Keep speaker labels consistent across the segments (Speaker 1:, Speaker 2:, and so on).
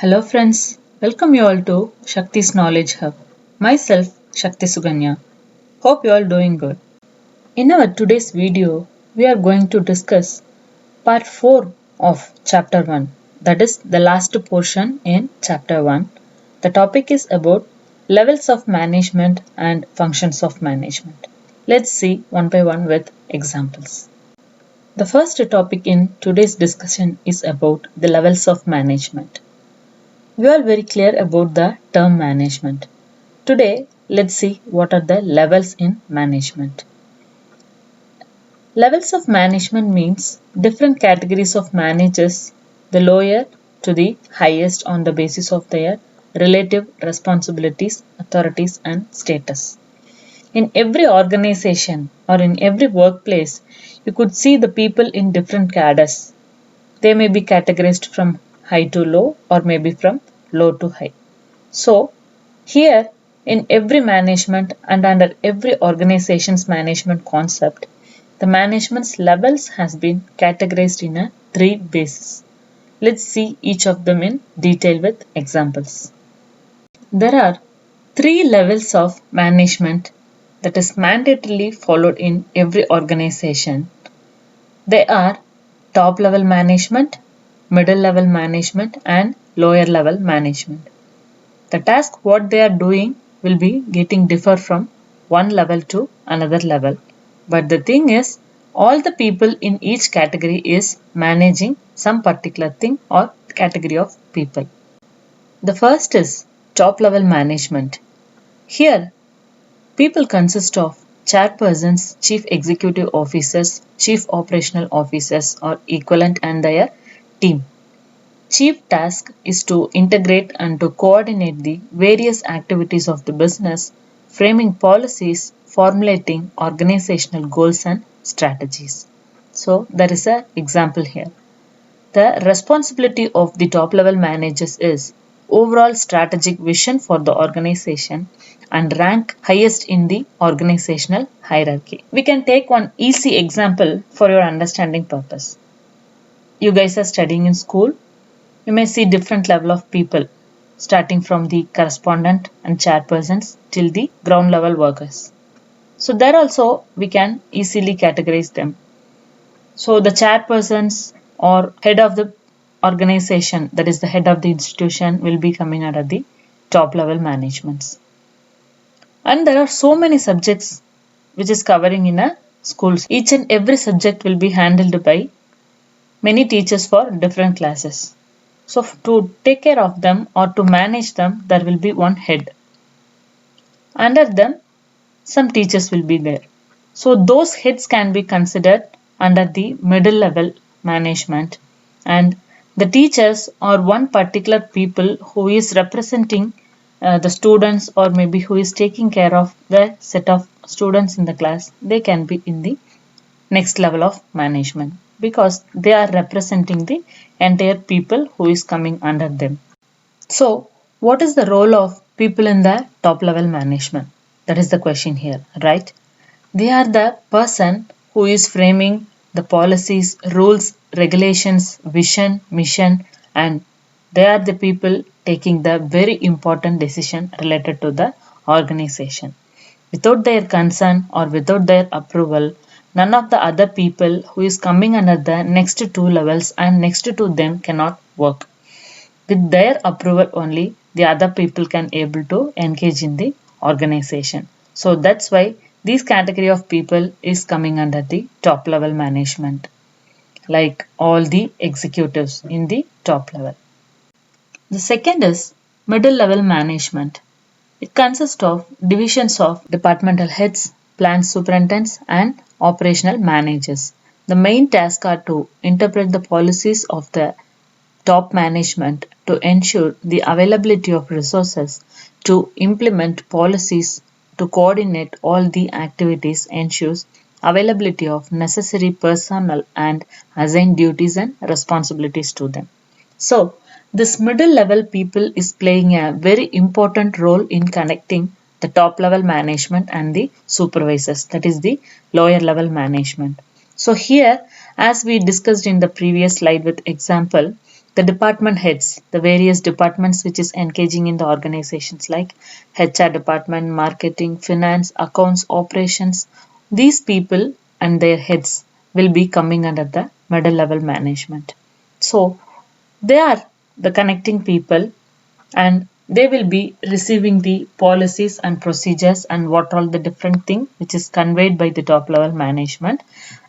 Speaker 1: Hello friends, welcome you all to Shakti's Knowledge Hub. Myself, Shakti Suganya. Hope you all doing good. In our today's video, we are going to discuss part 4 of chapter 1. That is the last portion in chapter 1. The topic is about levels of management and functions of management. Let's see one by one with examples. The first topic in today's discussion is about the levels of management. We are very clear about the term management. Today, let's see what are the levels in management. Levels of management means different categories of managers, the lower to the highest on the basis of their relative responsibilities, authorities and status. In every organization or in every workplace, you could see the people in different cadres. They may be categorized from high to low or maybe from low to high. So, here in every management and under every organization's management concept, the management's levels has been categorized in a 3 bases. Let's see each of them in detail with examples. There are 3 levels of management that is mandatorily followed in every organization. They are top level management, middle level management and lower level management. The task what they are doing will be getting differ from one level to another level. But the thing is, all the people in each category is managing some particular thing or category of people. The first is top level management. Here, people consist of chairpersons, chief executive officers, chief operational officers or equivalent and their team. Chief task is to integrate and to coordinate the various activities of the business, framing policies, formulating organizational goals and strategies. So there is an example here. The responsibility of the top level managers is overall strategic vision for the organization and rank highest in the organizational hierarchy. We can take one easy example for your understanding purpose. You guys are studying in school. You may see different level of people starting from the correspondent and chairpersons till the ground level workers. So there also we can easily categorize them. So the chairpersons or head of the organization, that is the head of the institution, will be coming under the top level managements. And there are so many subjects which is covering in a schools. Each and every subject will be handled by many teachers for different classes. So to take care of them or to manage them, there will be one head. Under them, some teachers will be there. So those heads can be considered under the middle level management. And the teachers are one particular people who is representing the students or maybe who is taking care of the set of students in the class. They can be in the next level of management, because they are representing the entire people who is coming under them. So, what is the role of people in the top level management? That is the question here, right? They are the person who is framing the policies, rules, regulations, vision, mission, and they are the people taking the very important decision related to the organization. Without their consent or without their approval, none of the other people who is coming under the next 2 levels and next to them cannot work. With their approval only, the other people can able to engage in the organization. So that's why this category of people is coming under the top level management, like all the executives in the top level. The second is middle level management. It consists of divisions of departmental heads, plant superintendents and operational managers. The main tasks are to interpret the policies of the top management to ensure the availability of resources, to implement policies, to coordinate all the activities, ensures availability of necessary personnel and assign duties and responsibilities to them. So, this middle level people is playing a very important role in connecting the top level management and the supervisors, that is the lower level management. So here, as we discussed in the previous slide with example, The department heads, the various departments which is engaging in the organizations like HR department, marketing, finance, accounts, operations, these people and their heads will be coming under the middle level management. So they are the connecting people and they will be receiving the policies and procedures and what all the different thing which is conveyed by the top level management,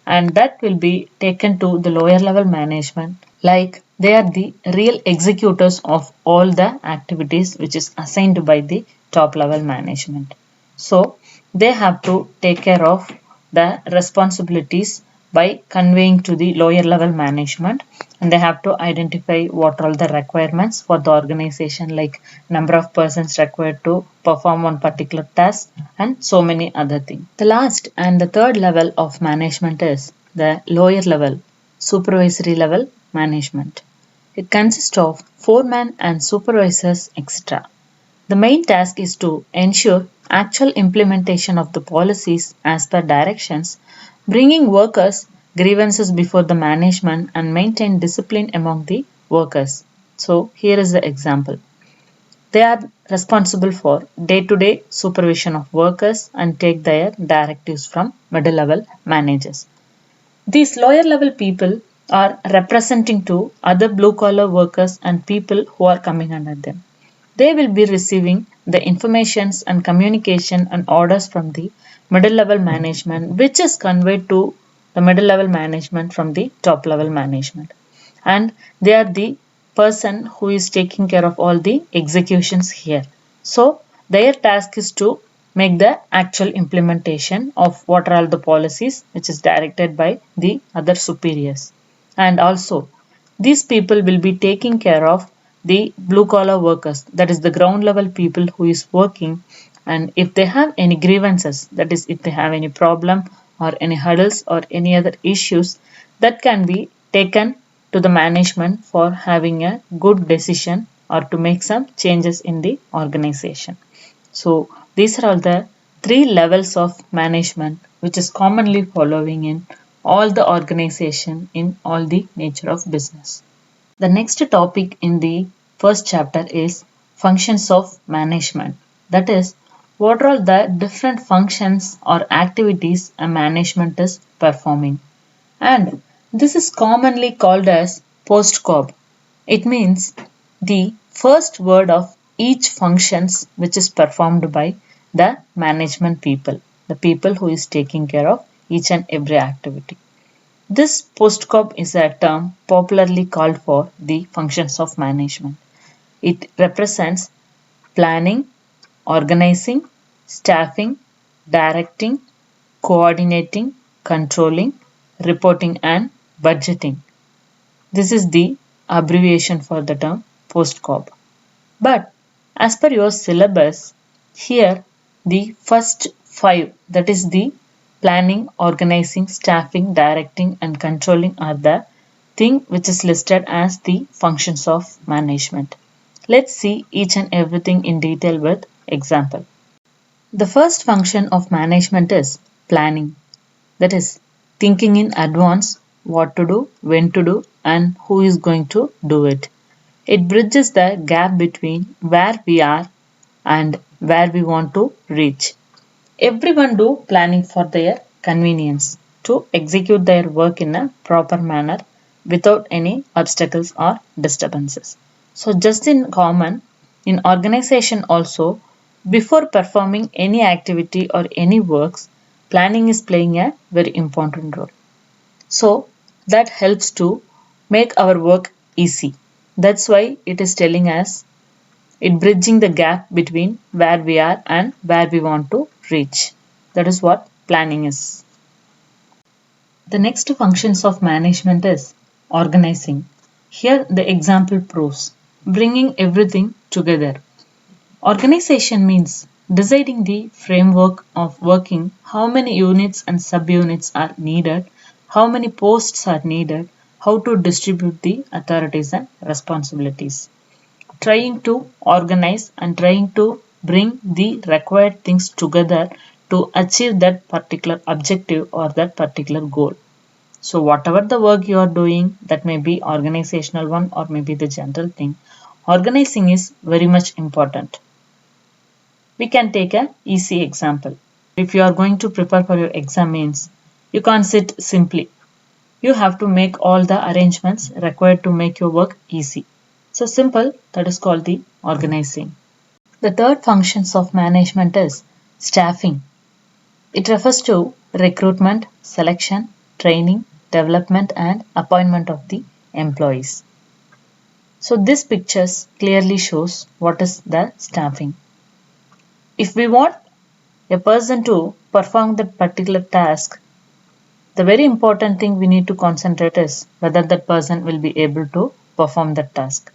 Speaker 1: and that will be taken to the lower level management, like they are the real executors of all the activities which is assigned by the top level management. So they have to take care of the responsibilities by conveying to the lower level management, and they have to identify what are the requirements for the organization, like number of persons required to perform one particular task and so many other things. The last and the third level of management is the lower level, supervisory level management. It consists of foreman and supervisors, etc. The main task is to ensure actual implementation of the policies as per directions, bringing workers' grievances before the management and maintain discipline among the workers. So, here is the example. They are responsible for day-to-day supervision of workers and take their directives from middle level managers. These lower level people are representing to other blue collar workers and people who are coming under them. They will be receiving the informations and communication and orders from the middle level management, which is conveyed to the middle level management from the top level management. And they are the person who is taking care of all the executions here. So their task is to make the actual implementation of what are all the policies which is directed by the other superiors. And also these people will be taking care of the blue collar workers, that is the ground level people who is working, and if they have any grievances, that is if they have any problem or any hurdles or any other issues, that can be taken to the management for having a good decision or to make some changes in the organization. So these are all the three levels of management which is commonly following in all the organization in all the nature of business. The next topic in the first chapter is functions of management. That is, what are all the different functions or activities a management is performing. And this is commonly called as post-cob. It means the first word of each functions which is performed by the management people, the people who is taking care of each and every activity. This post-cob is a term popularly called for the functions of management. It represents planning, organizing, staffing, directing, coordinating, controlling, reporting and budgeting. This is the abbreviation for the term post-cob. But as per your syllabus, here the first five, that is the planning, organizing, staffing, directing and controlling are the thing which is listed as the functions of management. Let's see each and everything in detail with example. The first function of management is planning. That is thinking in advance what to do, when to do and who is going to do it. It bridges the gap between where we are and where we want to reach. Everyone do planning for their convenience to execute their work in a proper manner without any obstacles or disturbances. So just in common, in organization also, before performing any activity or any works, planning is playing a very important role. So that helps to make our work easy. That's why it is telling us it bridging the gap between where we are and where we want to reach. That is what planning is. The next functions of management is organizing. Here the example proves bringing everything together. Organization means deciding the framework of working, how many units and subunits are needed, how many posts are needed, how to distribute the authorities and responsibilities. Trying to organize and trying to bring the required things together to achieve that particular objective or that particular goal. So whatever the work you are doing, that may be organizational one or maybe the general thing, organizing is very much important. We can take an easy example. If you are going to prepare for your exam means, you can't sit simply. You have to make all the arrangements required to make your work easy. So simple, that is called the organizing. The third functions of management is staffing. It refers to recruitment, selection, training, development and appointment of the employees. So this pictures clearly shows what is the staffing. If we want a person to perform that particular task, the very important thing we need to concentrate is whether that person will be able to perform that task.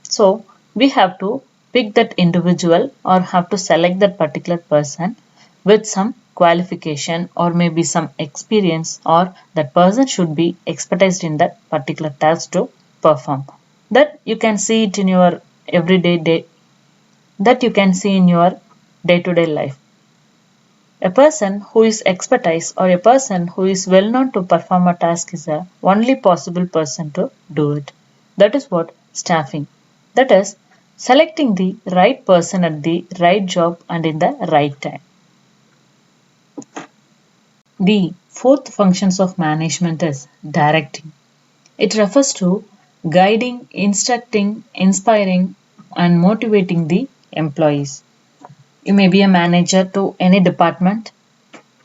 Speaker 1: So we have to pick that individual or have to select that particular person with some qualification or maybe some experience, or that person should be expertised in that particular task to perform. That you can see it in your that you can see in your day-to-day life. A person who is expertise or a person who is well known to perform a task is the only possible person to do it. That is what staffing. That is selecting the right person at the right job and in the right time. The fourth functions of management is directing. It refers to guiding, instructing, inspiring and motivating the employees. You may be a manager to any department.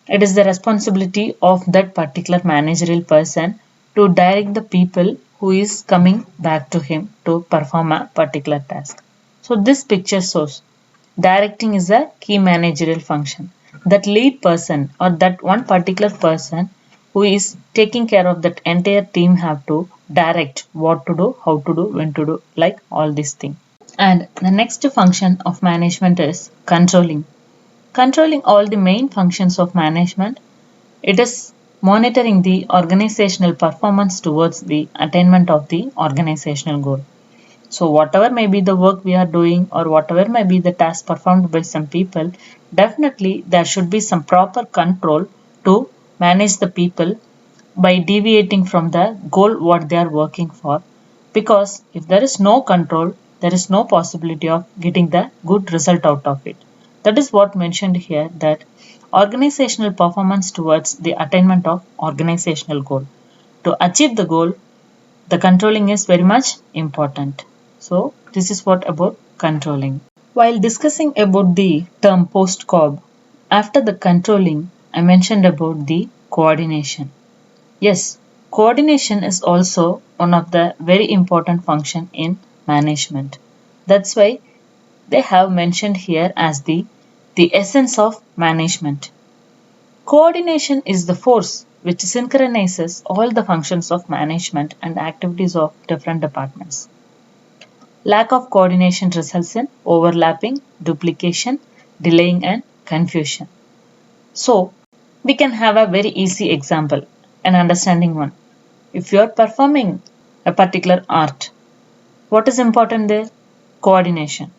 Speaker 1: It is the responsibility of that particular managerial person to direct the people who is coming back to him to perform a particular task. So this picture shows directing is a key managerial function. That lead person or that one particular person who is taking care of that entire team have to direct what to do, how to do, when to do, like all these things. And the next function of management is controlling. Controlling all the main functions of management. It is monitoring the organizational performance towards the attainment of the organizational goal. So whatever may be the work we are doing or whatever may be the task performed by some people, definitely there should be some proper control to manage the people by deviating from the goal what they are working for. Because if there is no control, there is no possibility of getting the good result out of it. That is what mentioned here, that organizational performance towards the attainment of organizational goal. To achieve the goal, the controlling is very much important. So this is what about controlling. While discussing about the term post-cob, after the controlling, I mentioned about the coordination. Yes, coordination is also one of the very important function in management. That's why they have mentioned here as the essence of management. Coordination is the force which synchronizes all the functions of management and activities of different departments. Lack of coordination results in overlapping, duplication, delaying and confusion. So, we can have a very easy example, an understanding one. If you are performing a particular art, what is important there? Coordination.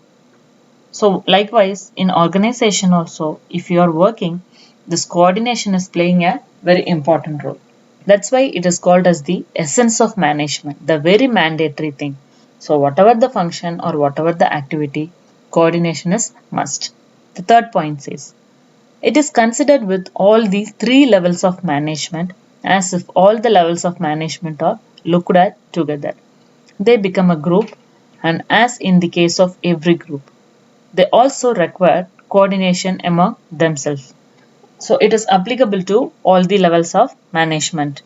Speaker 1: So likewise in organization also, if you are working, this coordination is playing a very important role. That's why it is called as the essence of management, the very mandatory thing. So whatever the function or whatever the activity, coordination is must. The third point says, it is considered with all the three levels of management as if all the levels of management are looked at together. They become a group, and as in the case of every group, they also require coordination among themselves. So it is applicable to all the levels of management.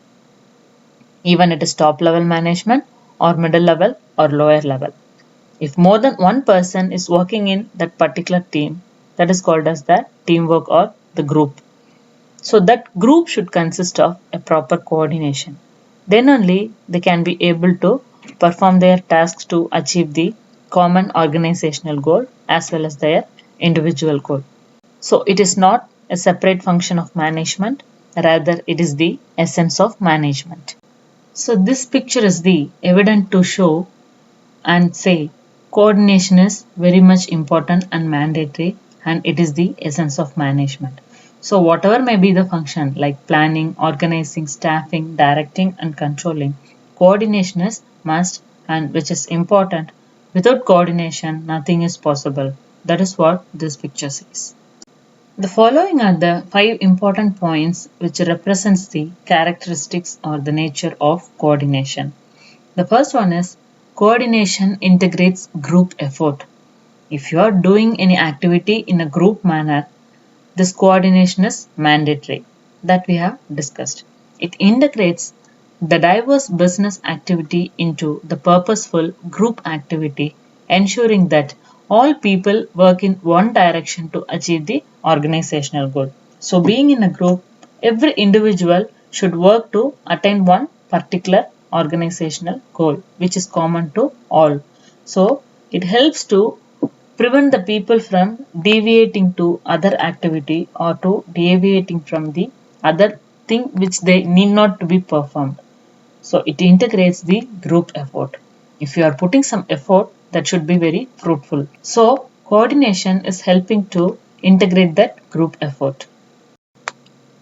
Speaker 1: Even it is top level management or middle level or lower level. If more than one person is working in that particular team, that is called as the teamwork or the group. So that group should consist of a proper coordination. Then only they can be able to perform their tasks to achieve the common organizational goal as well as their individual goal. So it is not a separate function of management, rather it is the essence of management. So this picture is the evident to show and say coordination is very much important and mandatory, and it is the essence of management. So whatever may be the function like planning, organizing, staffing, directing and controlling, coordination is must and which is important. Without coordination, nothing is possible. That is what this picture says. The following are the 5 important points which represents the characteristics or the nature of coordination. The first one is coordination integrates group effort. If you are doing any activity in a group manner, this coordination is mandatory that we have discussed. It integrates the diverse business activity into the purposeful group activity, ensuring that all people work in one direction to achieve the organizational goal. So, being in a group, every individual should work to attain one particular organizational goal, which is common to all. So, it helps to prevent the people from deviating to other activity or to deviating from the other thing which they need not to be performed. So it integrates the group effort. If you are putting some effort, that should be very fruitful. So coordination is helping to integrate that group effort.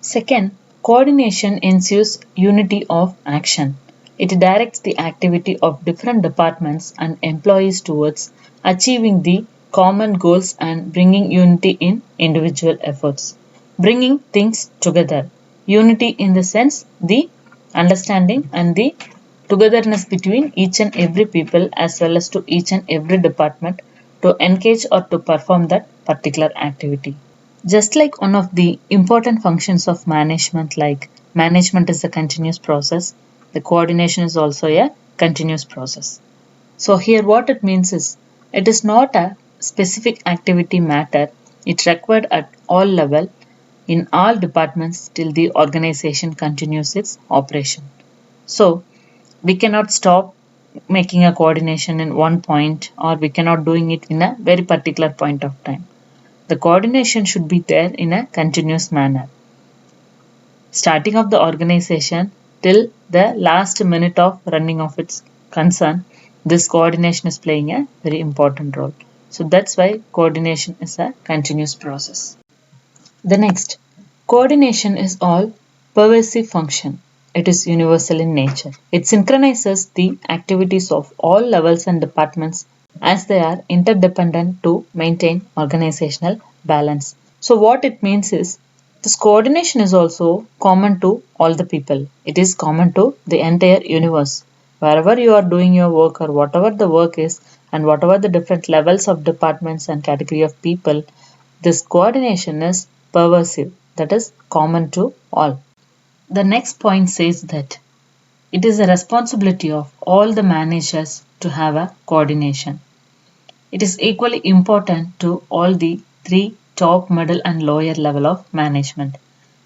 Speaker 1: Second, coordination ensures unity of action. It directs the activity of different departments and employees towards achieving the common goals and bringing unity in individual efforts. Bringing things together. Unity in the sense the understanding and the togetherness between each and every people as well as to each and every department to engage or to perform that particular activity. Just like one of the important functions of management, like management is a continuous process, the coordination is also a continuous process. So, here what it means is it is not a specific activity matter, it required at all level in all departments till the organization continues its operation. So, we cannot stop making a coordination in one point or we cannot doing it in a very particular point of time. The coordination should be there in a continuous manner. Starting of the organization till the last minute of running of its concern, this coordination is playing a very important role. So that's why coordination is a continuous process. The next, coordination is all pervasive function. It is universal in nature. It synchronizes the activities of all levels and departments as they are interdependent to maintain organizational balance. So what it means is this coordination is also common to all the people. It is common to the entire universe. Wherever you are doing your work or whatever the work is and whatever the different levels of departments and category of people, this coordination is pervasive. That is common to all. The next point says that it is a responsibility of all the managers to have a coordination. It is equally important to all the 3 top, middle and lower level of management.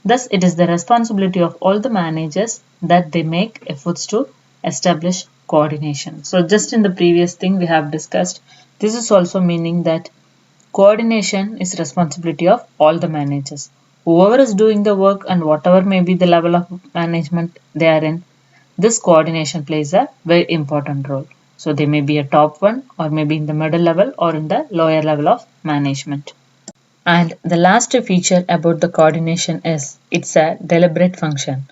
Speaker 1: Thus, it is the responsibility of all the managers that they make efforts to establish coordination. So, just in the previous thing we have discussed, this is also meaning that coordination is responsibility of all the managers. Whoever is doing the work and whatever may be the level of management they are in, this coordination plays a very important role. So they may be a top one or maybe in the middle level or in the lower level of management. And the last feature about the coordination is it's a deliberate function.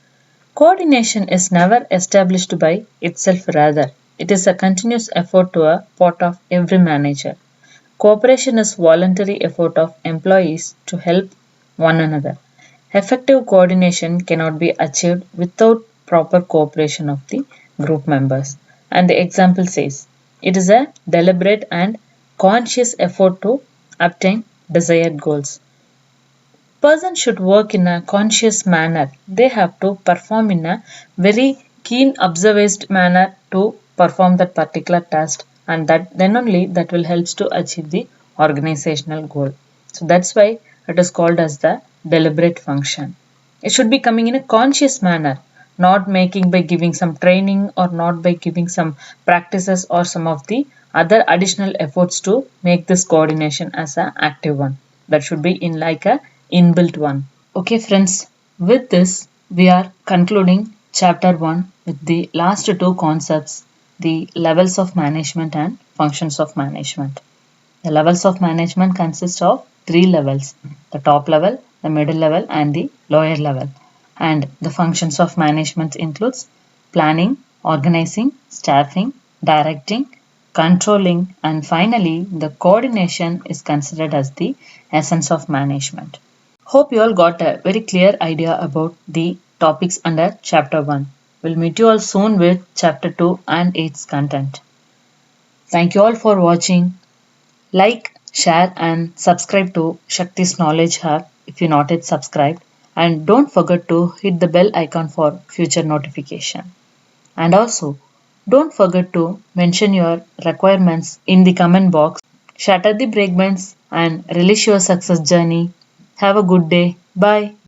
Speaker 1: Coordination is never established by itself, rather, it is a continuous effort to a part of every manager. Cooperation is voluntary effort of employees to help one another. Effective coordination cannot be achieved without proper cooperation of the group members. And the example says, it is a deliberate and conscious effort to obtain desired goals. Person should work in a conscious manner. They have to perform in a very keen observed manner to perform that particular task, and that then only that will help to achieve the organizational goal. So that's why it is called as the deliberate function. It should be coming in a conscious manner, not making by giving some training or not by giving some practices or some of the other additional efforts to make this coordination as an active one. That should be in like a inbuilt one. Okay friends, with this we are concluding chapter 1 with the last 2 concepts, the levels of management and functions of management. The levels of management consist of 3 levels, the top level, the middle level and the lower level. And the functions of management includes planning, organizing, staffing, directing, controlling, and finally the coordination is considered as the essence of management. Hope you all got a very clear idea about the topics under chapter 1. We'll meet you all soon with chapter 2 and its content. Thank you all for watching. Like, share and subscribe to Shakti's Knowledge Hub if you're not yet subscribed, and don't forget to hit the bell icon for future notification. And also, don't forget to mention your requirements in the comment box. Shatter the breakbends and relish your success journey. Have a good day. Bye.